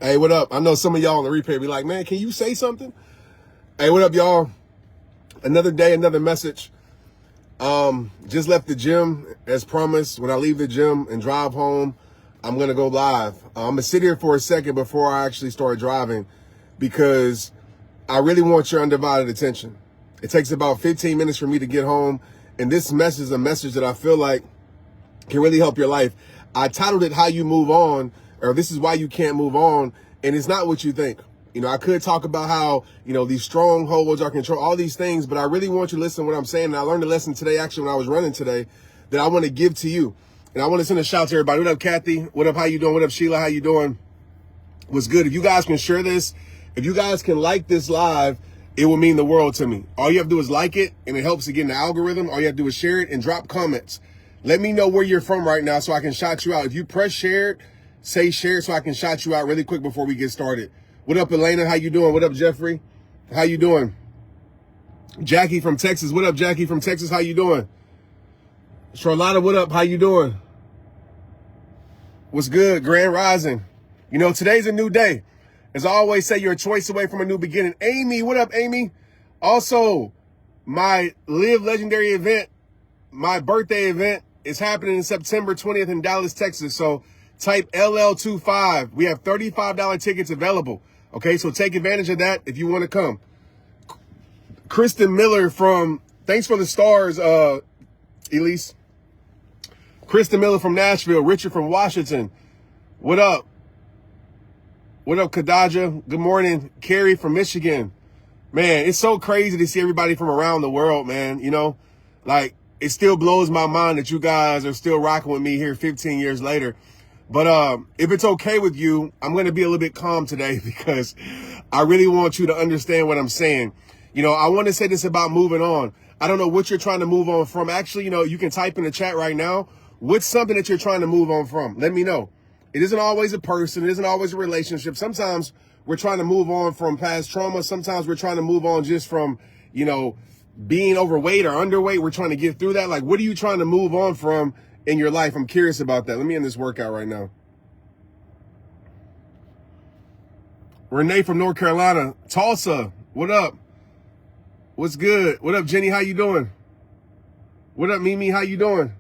Hey, what up? I know some of y'all on the replay be like, man, can you say something? Hey, what up, y'all? Another day, another message. Just left the gym as promised. When I leave the gym and drive home, I'm going to go live. I'm going to sit here for a second before I actually start driving because I really want your undivided attention. It takes about 15 minutes for me to get home, and this message is a message that I feel like can really help your life. I titled it How You Move On, or This Is Why You Can't Move On, and it's not what you think. You know, I could talk about how, you know, these strongholds are control, all these things, but I really want you to listen to what I'm saying. And I learned a lesson today, actually, when I was running today, that I want to give to you. And I want to send a shout to everybody. What up, Kathy? What up? How you doing? What up, Sheila? How you doing? What's good? If you guys can share this, if you guys can like this live, it will mean the world to me. All you have to do is like it, and it helps to get in the algorithm. All you have to do is share it and drop comments. Let me know where you're from right now so I can shout you out. If you press share, say share so I can shout you out really quick before we get started. What up, Elena? How you doing? What up, Jeffrey? How you doing? Jackie from Texas. What up, Jackie from Texas? How you doing? Charlotta, what up? How you doing? What's good? Grand Rising. You know, today's a new day. As I always say, you're a choice away from a new beginning. Amy, what up, Amy? Also, my Live Legendary event, my birthday event, is happening in September 20th in Dallas, Texas. So type LL25. We have $35 tickets available. Okay, so take advantage of that if you want to come. Kristen Miller from, thanks for the stars, Elise. Kristen Miller from Nashville. Richard from Washington. What up? What up, Kadaja? Good morning. Carrie from Michigan. Man, it's so crazy to see everybody from around the world, man. You know, like, it still blows my mind that you guys are still rocking with me here 15 years later. But if it's okay with you, I'm going to be a little bit calm today because I really want you to understand what I'm saying. You know, I want to say this about moving on. I don't know what you're trying to move on from. Actually, you know, you can type in the chat right now. What's something that you're trying to move on from? Let me know. It isn't always a person. It isn't always a relationship. Sometimes we're trying to move on from past trauma. Sometimes we're trying to move on just from, you know, being overweight or underweight. We're trying to get through that. Like, what are you trying to move on from in your life? I'm curious about that. Let me end this workout right now. Renee from North Carolina. Tulsa, what up? What's good? What up, Jenny? How you doing? What up, Mimi? How you doing?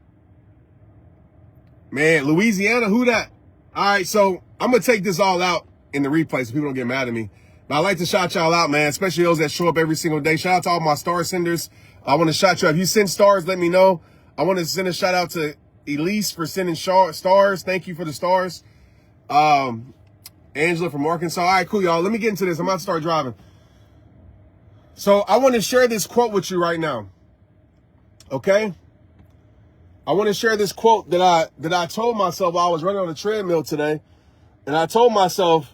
Man, Louisiana, who that? All right, so I'm going to take this all out in the replay so people don't get mad at me. But I like to shout y'all out, man, especially those that show up every single day. Shout out to all my star senders. I want to shout you out. If you send stars, let me know. I want to send a shout out to Elise for sending stars. Thank you for the stars. Angela from Arkansas. All right, cool, y'all. Let me get into this. I'm about to start driving. So I want to share this quote with you right now. Okay? I want to share this quote that I told myself while I was running on the treadmill today. And I told myself,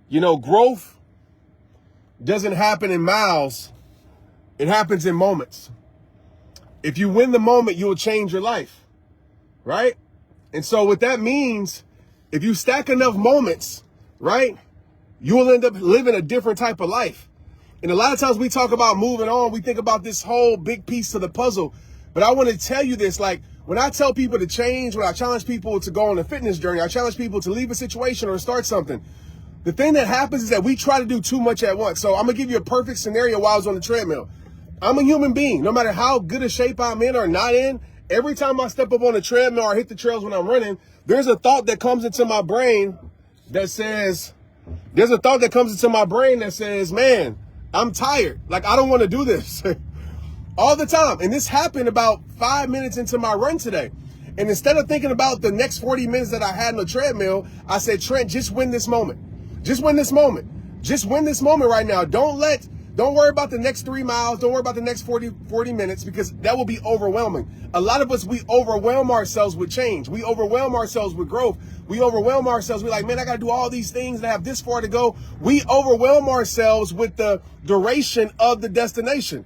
you know, growth doesn't happen in miles. It happens in moments. If you win the moment, you'll change your life. Right? And so what that means, if you stack enough moments, right, you will end up living a different type of life. And a lot of times we talk about moving on, we think about this whole big piece to the puzzle. But I want to tell you this, like, when I tell people to change, when I challenge people to go on a fitness journey, I challenge people to leave a situation or start something. The thing that happens is that we try to do too much at once. So I'm going to give you a perfect scenario while I was on the treadmill. I'm a human being. No matter how good a shape I'm in or not in, every time I step up on the treadmill or hit the trails when I'm running, there's a thought that comes into my brain that says, man, I'm tired. Like, I don't want to do this. All the time. And this happened about 5 minutes into my run today. And instead of thinking about the next 40 minutes that I had on the treadmill, I said, Trent, just win this moment. Just win this moment. Just win this moment right now. Don't worry about the next 3 miles. Don't worry about the next 40 minutes because that will be overwhelming. A lot of us, we overwhelm ourselves with change. We overwhelm ourselves with growth. We overwhelm ourselves. We're like, man, I got to do all these things and I have this far to go. We overwhelm ourselves with the duration of the destination.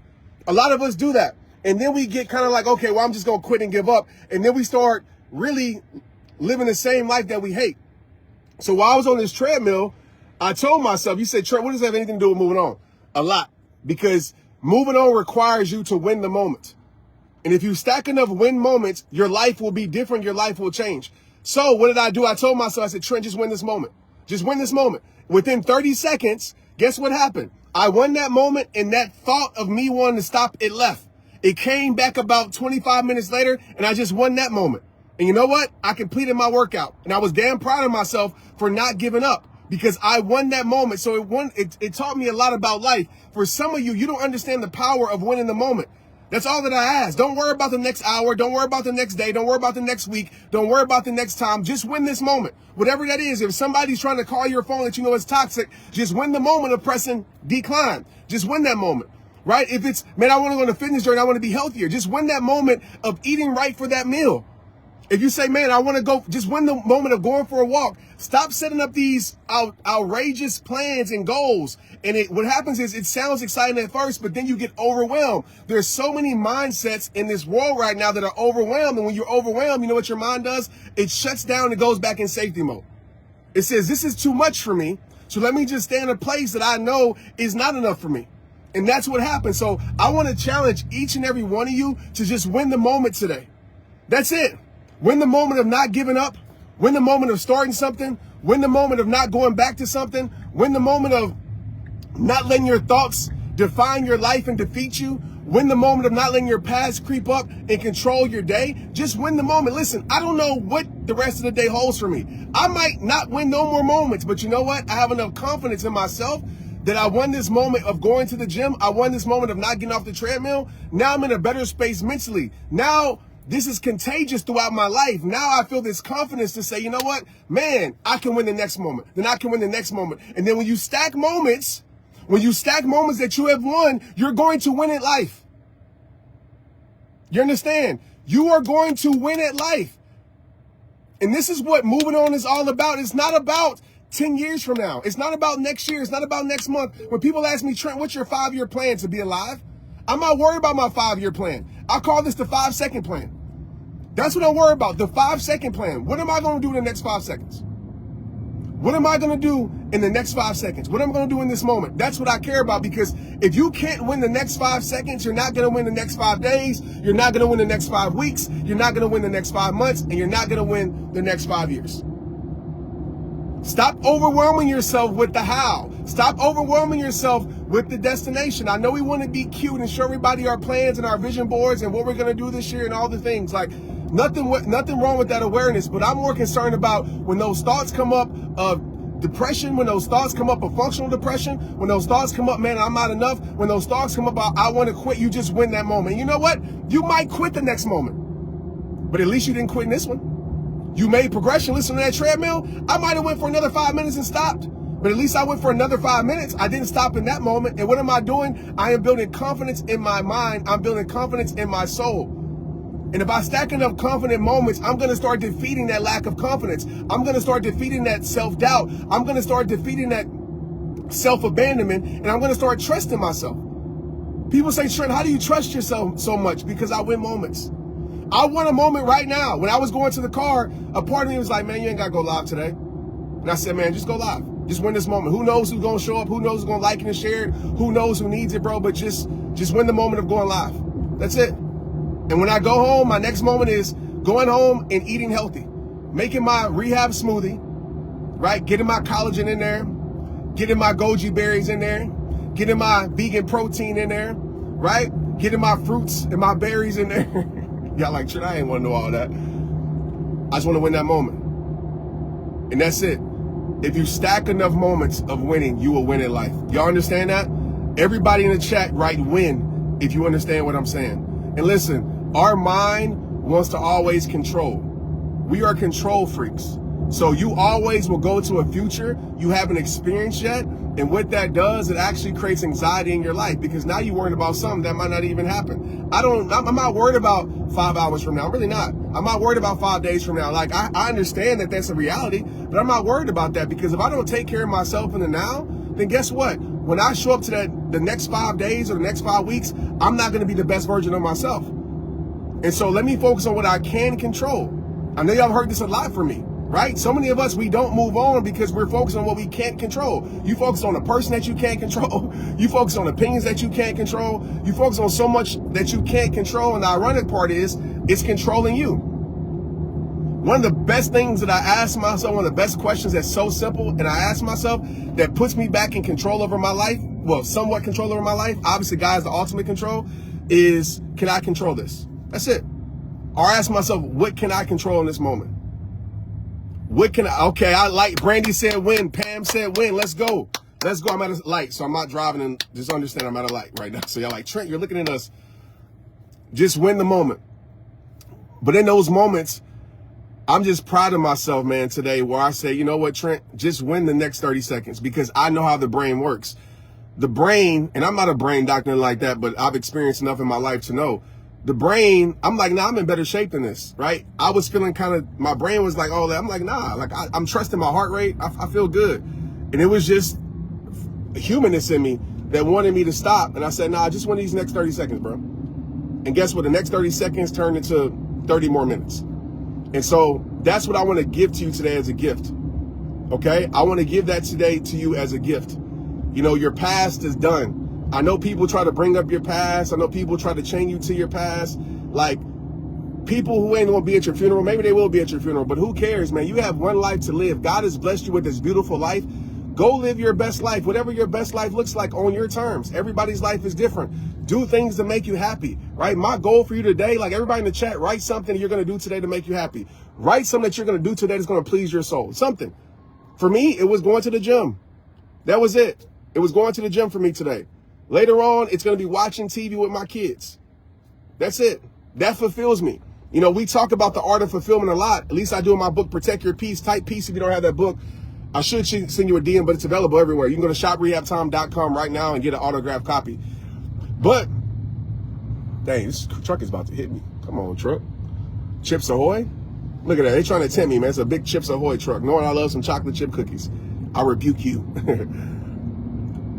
A lot of us do that. And then we get kind of like, okay, well, I'm just going to quit and give up. And then we start really living the same life that we hate. So while I was on this treadmill, I told myself, you said, Trent, what does that have anything to do with moving on? A lot. Because moving on requires you to win the moment. And if you stack enough win moments, your life will be different. Your life will change. So what did I do? I told myself, I said, Trent, just win this moment. Just win this moment. Within 30 seconds, guess what happened? I won that moment, and that thought of me wanting to stop, it left. It came back about 25 minutes later, and I just won that moment. And you know what? I completed my workout, and I was damn proud of myself for not giving up because I won that moment. So it taught me a lot about life. For some of you, you don't understand the power of winning the moment. That's all that I ask. Don't worry about the next hour. Don't worry about the next day. Don't worry about the next week. Don't worry about the next time. Just win this moment. Whatever that is, if somebody's trying to call your phone that you know is toxic, just win the moment of pressing decline. Just win that moment, right? If it's, man, I want to go on a fitness journey, I want to be healthier. Just win that moment of eating right for that meal. If you say, man, I want to go, just win the moment of going for a walk. Stop setting up these outrageous plans and goals. And what happens is it sounds exciting at first, but then you get overwhelmed. There's so many mindsets in this world right now that are overwhelmed. And when you're overwhelmed, you know what your mind does? It shuts down and goes back in safety mode. It says, this is too much for me. So let me just stay in a place that I know is not enough for me. And that's what happens. So I want to challenge each and every one of you to just win the moment today. That's it. Win the moment of not giving up. Win the moment of starting something. Win the moment of not going back to something. Win the moment of not letting your thoughts define your life and defeat you. Win the moment of not letting your past creep up and control your day. Just win the moment. Listen, I don't know what the rest of the day holds for me. I might not win no more moments, but you know what? I have enough confidence in myself that I won this moment of going to the gym. I won this moment of not getting off the treadmill. Now I'm in a better space mentally. Now this is contagious throughout my life. Now I feel this confidence to say, you know what, man, I can win the next moment. Then I can win the next moment. And then when you stack moments that you have won, you're going to win at life. You understand? You are going to win at life. And this is what moving on is all about. It's not about 10 years from now. It's not about next year. It's not about next month. When people ask me, Trent, what's your 5-year plan to be alive? I'm not worried about my 5-year plan. I call this the 5-second plan. That's what I'm worried about, the 5-second plan. What am I going to do in the next 5 seconds? What am I going to do in the next 5 seconds? What am I going to do in this moment? That's what I care about, because if you can't win the next 5 seconds, you're not going to win the next 5 days. You're not going to win the next 5 weeks. You're not going to win the next 5 months, and you're not going to win the next 5 years. Stop overwhelming yourself with the how. Stop overwhelming yourself with the destination. I know we want to be cute and show everybody our plans and our vision boards and what we're going to do this year and all the things. Like, nothing wrong with that awareness, but I'm more concerned about when those thoughts come up of depression, when those thoughts come up of functional depression, when those thoughts come up, man, I'm not enough, when those thoughts come up, I want to quit, you just win that moment. And you know what? You might quit the next moment, but at least you didn't quit in this one. You made progression. Listen to that treadmill. I might have went for another 5 minutes and stopped, but at least I went for another 5 minutes. I didn't stop in that moment. And what am I doing? I am building confidence in my mind. I'm building confidence in my soul. And if I stack enough confident moments, I'm going to start defeating that lack of confidence. I'm going to start defeating that self-doubt. I'm going to start defeating that self-abandonment, and I'm going to start trusting myself. People say, Trent, how do you trust yourself so much? Because I win moments. I won a moment right now. When I was going to the car, a part of me was like, man, you ain't got to go live today. And I said, man, just go live. Just win this moment. Who knows who's going to show up? Who knows who's going to like it and share it? Who knows who needs it, bro? But just win the moment of going live. That's it. And when I go home, my next moment is going home and eating healthy. Making my rehab smoothie, right? Getting my collagen in there. Getting my goji berries in there. Getting my vegan protein in there, right? Getting my fruits and my berries in there. Y'all like, Trent, I ain't want to know all that. I just want to win that moment. And that's it. If you stack enough moments of winning, you will win in life. Y'all understand that? Everybody in the chat, write win if you understand what I'm saying. And listen, our mind wants to always control. We are control freaks. So you always will go to a future you haven't experienced yet. And what that does, it actually creates anxiety in your life, because now you're worried about something that might not even happen. I'm not worried about 5 hours from now. I'm really not. I'm not worried about 5 days from now. Like, I understand that that's a reality, but I'm not worried about that, because if I don't take care of myself in the now, then guess what? When I show up to the next 5 days or the next 5 weeks, I'm not going to be the best version of myself. And so let me focus on what I can control. I know y'all heard this a lot from me. Right? So many of us, we don't move on because we're focused on what we can't control. You focus on a person that you can't control. You focus on opinions that you can't control. You focus on so much that you can't control. And the ironic part is, it's controlling you. One of the best things that I ask myself, one of the best questions that's so simple, and I ask myself that puts me back in control over my life, well, somewhat control over my life, obviously God is the ultimate control, is can I control this? That's it. Or I ask myself, what can I control in this moment? What can I, okay, I like, Brandy said win, Pam said win, let's go. Let's go, I'm at a light, so I'm not driving, and just understand I'm at a light right now. So y'all like, Trent, you're looking at us, just win the moment. But in those moments, I'm just proud of myself, man, today, where I say, you know what, Trent, just win the next 30 seconds, because I know how the brain works. The brain, and I'm not a brain doctor like that, but I've experienced enough in my life to know, the brain, I'm like, nah, I'm in better shape than this, right? I was feeling kind of, my brain was like, oh, I'm like, nah, like I'm trusting my heart rate. I feel good. And it was just humanness in me that wanted me to stop. And I said, nah, just win these next 30 seconds, bro. And guess what? The next 30 seconds turned into 30 more minutes. And so that's what I want to give to you today as a gift. Okay? I want to give that today to you as a gift. You know, your past is done. I know people try to bring up your past. I know people try to chain you to your past. Like, people who ain't gonna be at your funeral, maybe they will be at your funeral, but who cares, man? You have one life to live. God has blessed you with this beautiful life. Go live your best life, whatever your best life looks like on your terms. Everybody's life is different. Do things to make you happy, right? My goal for you today, like everybody in the chat, write something you're gonna do today to make you happy. Write something that you're gonna do today that's gonna please your soul. Something. For me, it was going to the gym. That was it. It was going to the gym for me today. Later on, it's going to be watching TV with my kids. That's it. That fulfills me. You know, we talk about the art of fulfillment a lot. At least I do in my book, Protect Your Peace. Type peace if you don't have that book. I should send you a DM, but it's available everywhere. You can go to shoprehabtime.com right now and get an autographed copy. But, dang, this truck is about to hit me. Come on, truck. Chips Ahoy? Look at that. They're trying to tempt me, man. It's a big Chips Ahoy truck. Knowing I love some chocolate chip cookies. I rebuke you.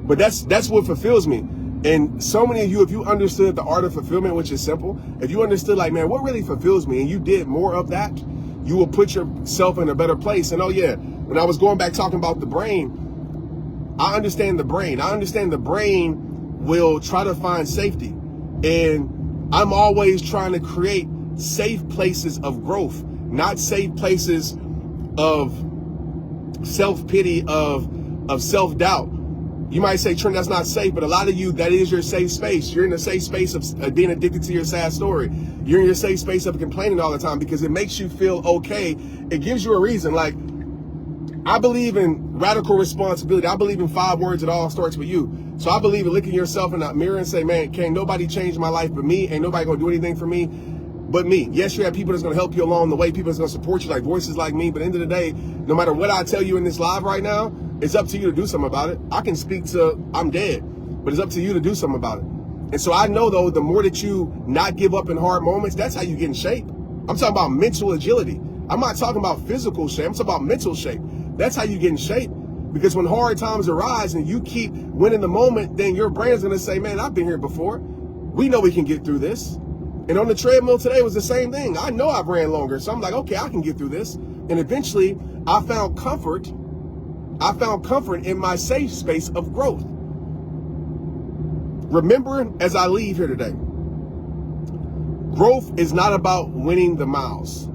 But that's what fulfills me. And so many of you, if you understood the art of fulfillment, which is simple, if you understood like, man, what really fulfills me, and you did more of that, you will put yourself in a better place. And oh yeah, when I was going back talking about the brain, I understand the brain. I understand the brain will try to find safety. And I'm always trying to create safe places of growth, not safe places of self-pity, of self-doubt. You might say, Trent, that's not safe, but a lot of you, that is your safe space. You're in a safe space of being addicted to your sad story. You're in your safe space of complaining all the time because it makes you feel okay. It gives you a reason. Like, I believe in radical responsibility. I believe in 5 words. It all starts with you. So I believe in looking yourself in that mirror and say, man, can't nobody change my life but me. Ain't nobody gonna do anything for me but me. Yes, you have people that's gonna help you along the way. People that's gonna support you, like voices like me. But at the end of the day, no matter what I tell you in this live right now, it's up to you to do something about it. I can speak to, I'm dead, but it's up to you to do something about it. And so I know, though, the more that you not give up in hard moments, that's how you get in shape. I'm talking about mental agility. I'm not talking about physical shape. I'm talking about mental shape. That's how you get in shape. Because when hard times arise and you keep winning the moment, then your brain's going to say, man, I've been here before. We know we can get through this. And on the treadmill today was the same thing. I know I've ran longer. So I'm like, okay, I can get through this. And eventually I found comfort. I found comfort in my safe space of growth. Remember, as I leave here today, growth is not about winning the miles.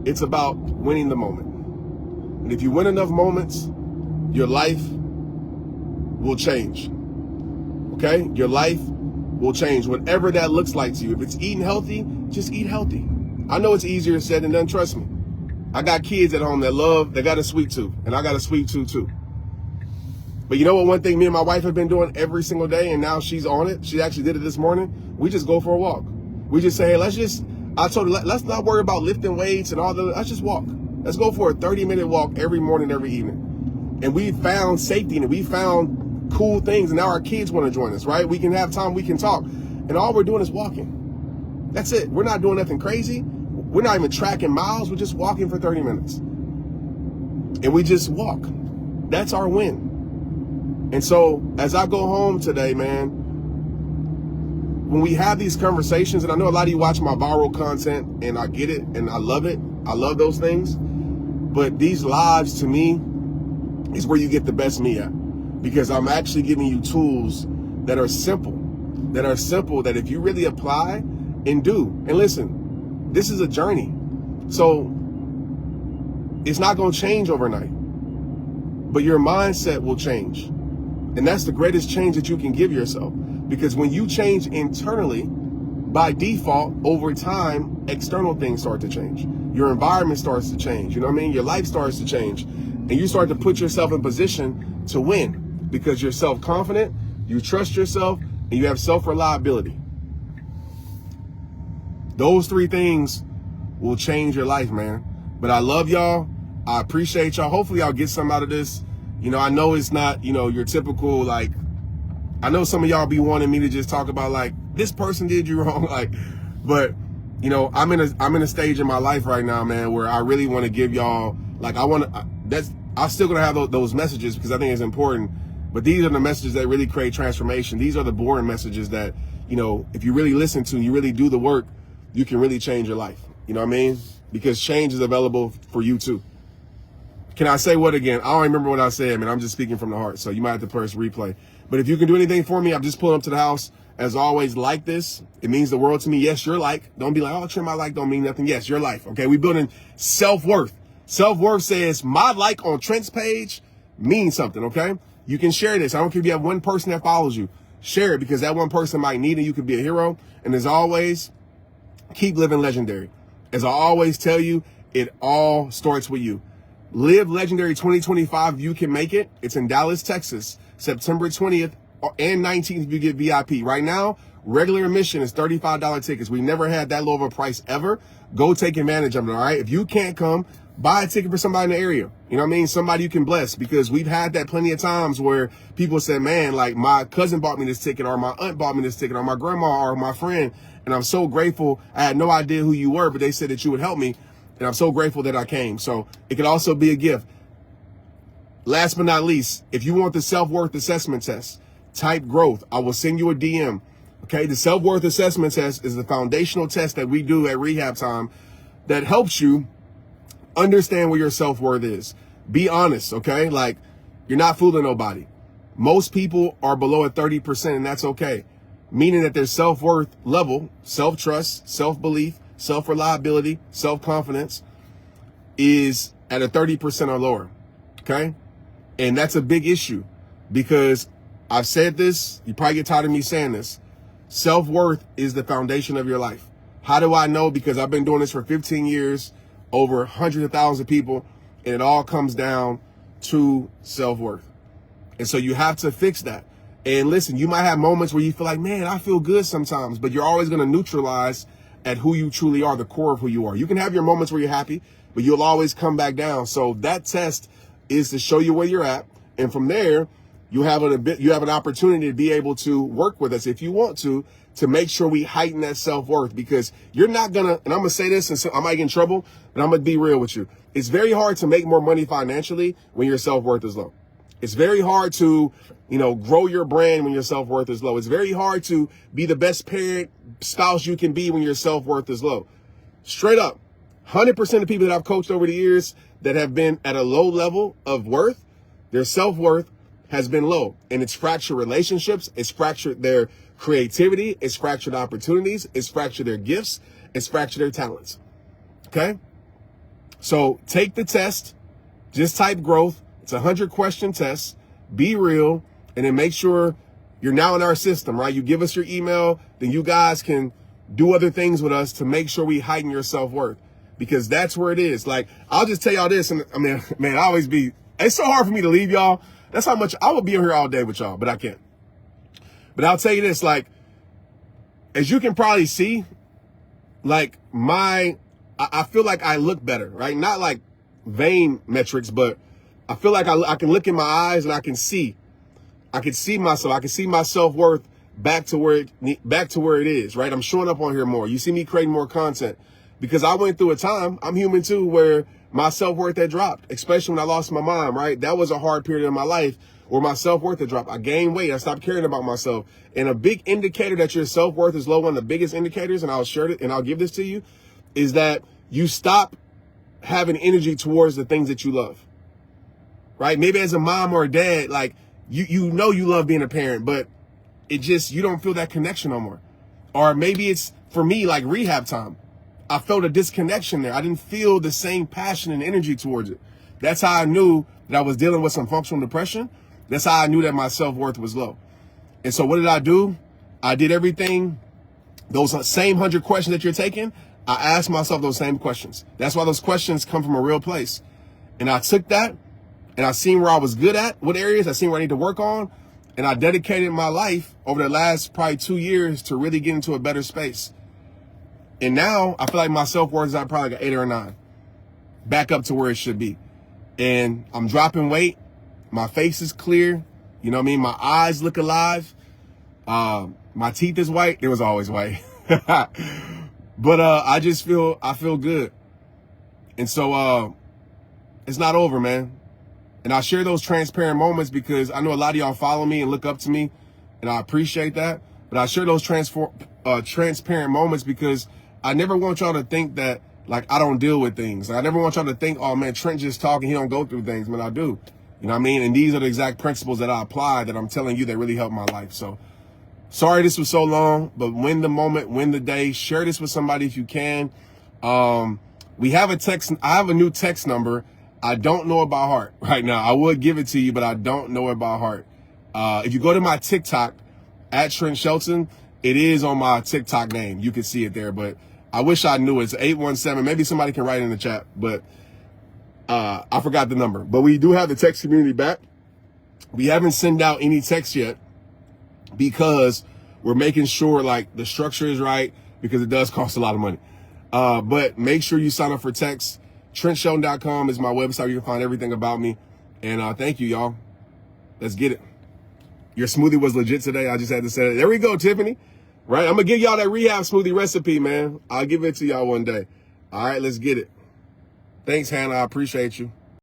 It's about winning the moment. And if you win enough moments, your life will change. Okay? Your life will change, whatever that looks like to you. If it's eating healthy, just eat healthy. I know it's easier said than done, trust me. I got kids at home they got a sweet tooth, and I got a sweet tooth too. But you know what, one thing me and my wife have been doing every single day, and now she's on it, she actually did it this morning, we just go for a walk. We just say, hey, I told her, let's not worry about lifting weights and all let's just walk. Let's go for a 30-minute walk every morning, every evening. And we found safety in it. We found cool things, and now our kids want to join us, right? We can have time, we can talk. And all we're doing is walking. That's it. We're not doing nothing crazy. We're not even tracking miles. We're just walking for 30 minutes. And we just walk. That's our win. And so as I go home today, man, when we have these conversations, and I know a lot of you watch my viral content, and I get it, and I love it. I love those things. But these lives, to me, is where you get the best me at. Because I'm actually giving you tools that are simple, that if you really apply and do, and listen, this is a journey. So It's not going to change overnight, but your mindset will change. And that's the greatest change that you can give yourself. Because when you change internally, by default, over time, external things start to change. Your environment starts to change. You know what I mean? Your life starts to change. And you start to put yourself in position to win because you're self-confident, you trust yourself, and you have self-reliability. Those three things will change your life, man. But I love y'all. I appreciate y'all. Hopefully y'all get something out of this. You know, I know it's not, you know, your typical, like, I know some of y'all be wanting me to just talk about like, this person did you wrong. Like, but you know, I'm in a stage in my life right now, man, where I really want to give y'all, like, I'm still going to have those messages because I think it's important. But these are the messages that really create transformation. These are the boring messages that, you know, if you really listen to, you really do the work, you can really change your life. You know what I mean? Because change is available for you too. Can I say what again? I don't remember what I said, man. I'm just speaking from the heart. So you might have to press replay. But if you can do anything for me, I'm just pulling up to the house. As always, like this. It means the world to me. Yes, your like. Don't be like, oh, Trent, my like don't mean nothing. Yes, your life. Okay, we building self-worth. Self-worth says my like on Trent's page means something, okay? You can share this. I don't care if you have one person that follows you. Share it because that one person might need it. You could be a hero. And as always, keep living legendary. As I always tell you, it all starts with you. Live Legendary 2025 if you can make it. It's in Dallas, Texas, September 20th and 19th if you get VIP. Right now, regular admission is $35 tickets. We never had that low of a price ever. Go take advantage of it, all right? If you can't come, buy a ticket for somebody in the area. You know what I mean? Somebody you can bless, because we've had that plenty of times where people said, man, like my cousin bought me this ticket, or my aunt bought me this ticket, or my grandma, or my friend. And I'm so grateful. I had no idea who you were, but they said that you would help me. And I'm so grateful that I came. So it could also be a gift. Last but not least, if you want the self-worth assessment test, type growth. I will send you a DM. Okay, the self-worth assessment test is the foundational test that we do at rehab time that helps you understand where your self-worth is. Be honest, okay? Like, you're not fooling nobody. Most people are below at 30%, and that's okay. Meaning that their self-worth level, self-trust, self-belief, self-reliability, self-confidence is at a 30% or lower, okay? And that's a big issue because I've said this, you probably get tired of me saying this. Self-worth is the foundation of your life. How do I know? Because I've been doing this for 15 years, over hundreds of thousands of people, and it all comes down to self-worth. And so you have to fix that. And listen, you might have moments where you feel like, man, I feel good sometimes, but you're always going to neutralize at who you truly are, the core of who you are. You can have your moments where you're happy, but you'll always come back down. So that test is to show you where you're at. And from there, you have an opportunity to be able to work with us if you want to make sure we heighten that self-worth, because you're not going to, and I'm going to say this and so I might get in trouble, but I'm going to be real with you. It's very hard to make more money financially when your self-worth is low. It's very hard to, grow your brand when your self-worth is low. It's very hard to be the best parent, spouse you can be when your self-worth is low. Straight up, 100% of people that I've coached over the years that have been at a low level of worth, their self-worth has been low. And it's fractured relationships. It's fractured their creativity. It's fractured opportunities. It's fractured their gifts. It's fractured their talents. Okay? So take the test. Just type growth. It's a 100-question test. Be real. And then make sure you're now in our system, right? You give us your email, then you guys can do other things with us to make sure we heighten your self-worth, because that's where it is. Like, I'll just tell y'all this. And I mean, man, it's so hard for me to leave y'all. That's how much I would be here all day with y'all, but I can't. But I'll tell you this, like, as you can probably see, like I feel like I look better, right? Not like vain metrics, but I feel like I can look in my eyes and I can see myself. I can see my self-worth back to where it is, right? I'm showing up on here more. You see me creating more content because I went through a time, I'm human too, where my self-worth had dropped, especially when I lost my mom, right? That was a hard period in my life where my self-worth had dropped. I gained weight. I stopped caring about myself. And a big indicator that your self-worth is low, one of the biggest indicators, and I'll share it and I'll give this to you, is that you stop having energy towards the things that you love, right? Maybe as a mom or a dad, like, you know you love being a parent, but you don't feel that connection no more. Or maybe it's, for me, like rehab time. I felt a disconnection there. I didn't feel the same passion and energy towards it. That's how I knew that I was dealing with some functional depression. That's how I knew that my self-worth was low. And so what did I do? I did everything. Those same 100 questions that you're taking, I asked myself those same questions. That's why those questions come from a real place. And I took that and I seen where I was good at, what areas, I seen where I need to work on. And I dedicated my life over the last probably 2 years to really get into a better space. And now I feel like my self-worth is at probably like an 8 or a 9, back up to where it should be. And I'm dropping weight. My face is clear. You know what I mean? My eyes look alive. My teeth is white. It was always white. But I feel good. And so it's not over, man. And I share those transparent moments because I know a lot of y'all follow me and look up to me, and I appreciate that. But I share those transparent moments because I never want y'all to think that, like, I don't deal with things. I never want y'all to think, oh, man, Trent just talking, he don't go through things. Man, I do. You know what I mean? And these are the exact principles that I apply that I'm telling you that really helped my life. So sorry this was so long, but win the moment, win the day. Share this with somebody if you can. We have a text. I have a new text number. I don't know it by heart right now. I would give it to you, but I don't know it by heart. If you go to my TikTok, at Trent Shelton, it is on my TikTok name. You can see it there, but I wish I knew it. It's 817. Maybe somebody can write in the chat, but I forgot the number. But we do have the text community back. We haven't sent out any text yet because we're making sure like the structure is right, because it does cost a lot of money. But make sure you sign up for text. TrentShelton.com is my website. You can find everything about me. And thank you, y'all. Let's get it. Your smoothie was legit today. I just had to say it. There we go, Tiffany. Right? I'm going to give y'all that rehab smoothie recipe, man. I'll give it to y'all one day. All right, let's get it. Thanks, Hannah. I appreciate you.